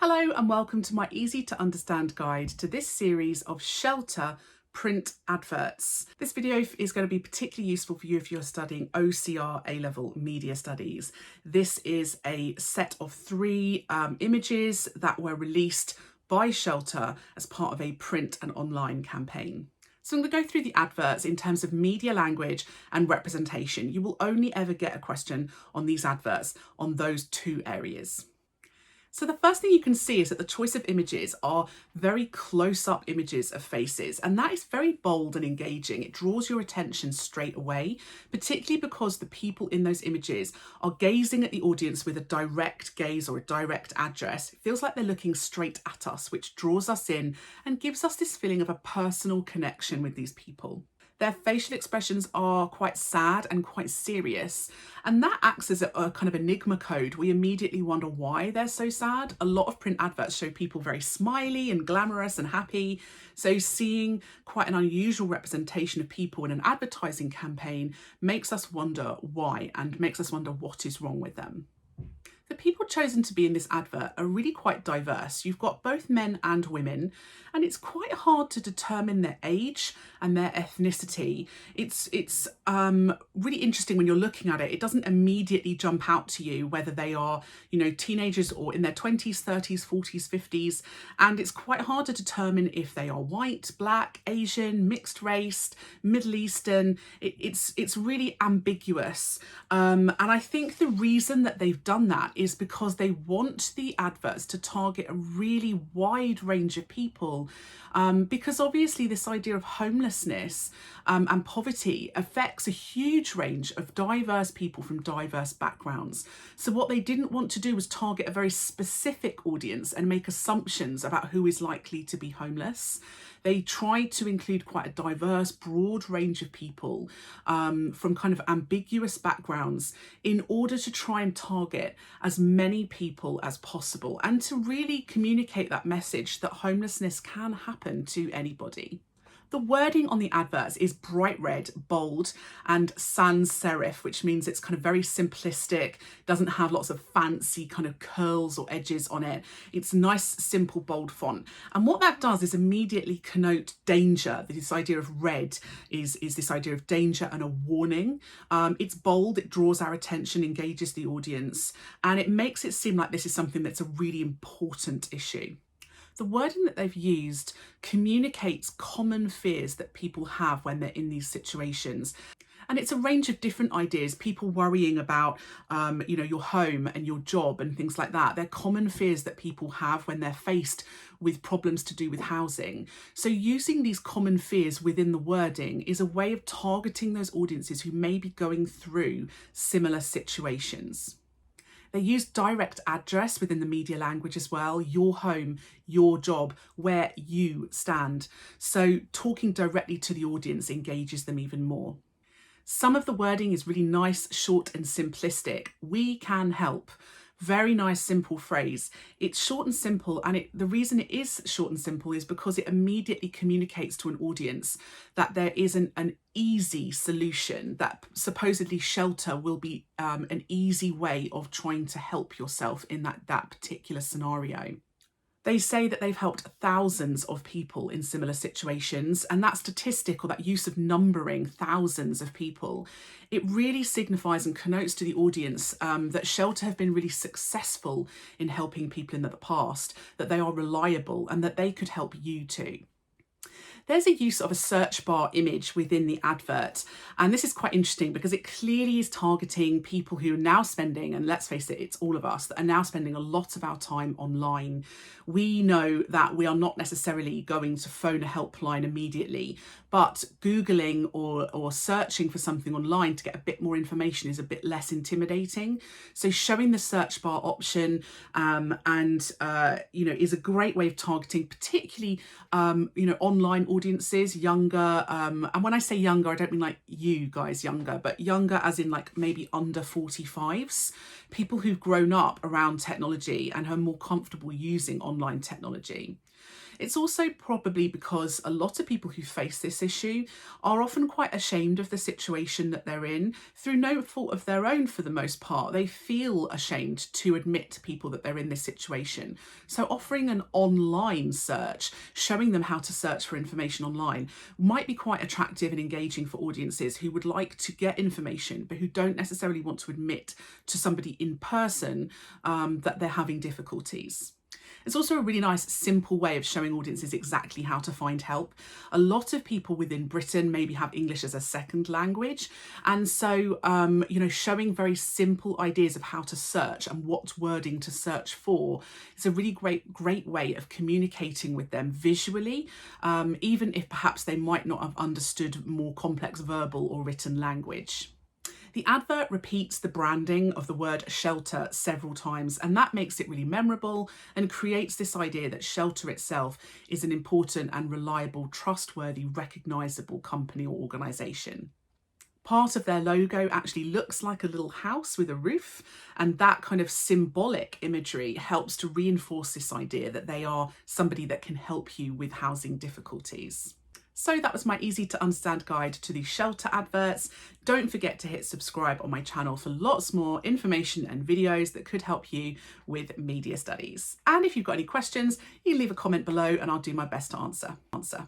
Hello and welcome to my easy to understand guide to this series of shelter print adverts. This video is going to be particularly useful for you if you're studying OCR A-level media studies. This is a set of three images that were released by Shelter as part of a print and online campaign. So I'm going to go through the adverts in terms of media language and representation. You will only ever get a question on these adverts on those two areas. So the first thing you can see is that the choice of images are very close-up images of faces, and that is very bold and engaging. It draws your attention straight away, particularly because the people in those images are gazing at the audience with a direct gaze or a direct address. It feels like they're looking straight at us, which draws us in and gives us this feeling of a personal connection with these people. Their facial expressions are quite sad and quite serious, and that acts as a kind of enigma code. We immediately wonder why they're so sad. A lot of print adverts show people very smiley and glamorous and happy, so seeing quite an unusual representation of people in an advertising campaign makes us wonder why and makes us wonder what is wrong with them. The people chosen to be in this advert are really quite diverse. You've got both men and women, and it's quite hard to determine their age and their ethnicity. It's really interesting when you're looking at it. It doesn't immediately jump out to you whether they are, teenagers or in their 20s, 30s, 40s, 50s, and it's quite hard to determine if they are white, black, Asian, mixed race, Middle Eastern. It's really ambiguous, and I think the reason that they've done that is because they want the adverts to target a really wide range of people, because obviously this idea of homelessness and poverty affects a huge range of diverse people from diverse backgrounds. So what they didn't want to do was target a very specific audience and make assumptions about who is likely to be homeless. They tried to include quite a diverse, broad range of people from kind of ambiguous backgrounds in order to try and target as many people as possible and to really communicate that message that homelessness can happen to anybody. The wording on the adverts is bright red, bold, and sans serif, which means it's kind of very simplistic, doesn't have lots of fancy kind of curls or edges on it. It's nice, simple, bold font. And what that does is immediately connote danger. This idea of red is this idea of danger and a warning. It's bold, it draws our attention, engages the audience, and it makes it seem like this is something that's a really important issue. The wording that they've used communicates common fears that people have when they're in these situations. And it's a range of different ideas, people worrying about, your home and your job and things like that. They're common fears that people have when they're faced with problems to do with housing. So using these common fears within the wording is a way of targeting those audiences who may be going through similar situations. They use direct address within the media language as well, your home, your job, where you stand. So talking directly to the audience engages them even more. Some of the wording is really nice, short and simplistic. We can help. Very nice, simple phrase. It's short and simple, and the reason it is short and simple is because it immediately communicates to an audience that there isn't an easy solution, that supposedly shelter will be an easy way of trying to help yourself in that particular scenario. They say that they've helped thousands of people in similar situations, and that statistic or that use of numbering thousands of people, it really signifies and connotes to the audience that Shelter have been really successful in helping people in the past, that they are reliable and that they could help you too. There's a use of a search bar image within the advert, and this is quite interesting because it clearly is targeting people who are now spending, and let's face it, it's all of us, that are now spending a lot of our time online. We know that we are not necessarily going to phone a helpline immediately, but Googling or searching for something online to get a bit more information is a bit less intimidating. So showing the search bar option is a great way of targeting, particularly online online audiences, younger, and when I say younger, I don't mean like you guys younger, but younger as in like maybe under 45s, people who've grown up around technology and are more comfortable using online technology. It's also probably because a lot of people who face this issue are often quite ashamed of the situation that they're in through no fault of their own for the most part. They feel ashamed to admit to people that they're in this situation. So offering an online search, showing them how to search for information online might be quite attractive and engaging for audiences who would like to get information but who don't necessarily want to admit to somebody in person that they're having difficulties. It's also a really nice, simple way of showing audiences exactly how to find help. A lot of people within Britain maybe have English as a second language. And so, showing very simple ideas of how to search and what wording to search for is a really great way of communicating with them visually, even if perhaps they might not have understood more complex verbal or written language. The advert repeats the branding of the word shelter several times, and that makes it really memorable and creates this idea that Shelter itself is an important and reliable, trustworthy, recognisable company or organisation. Part of their logo actually looks like a little house with a roof, and that kind of symbolic imagery helps to reinforce this idea that they are somebody that can help you with housing difficulties. So that was my easy to understand guide to the Shelter adverts. Don't forget to hit subscribe on my channel for lots more information and videos that could help you with media studies. And if you've got any questions, you can leave a comment below and I'll do my best to answer.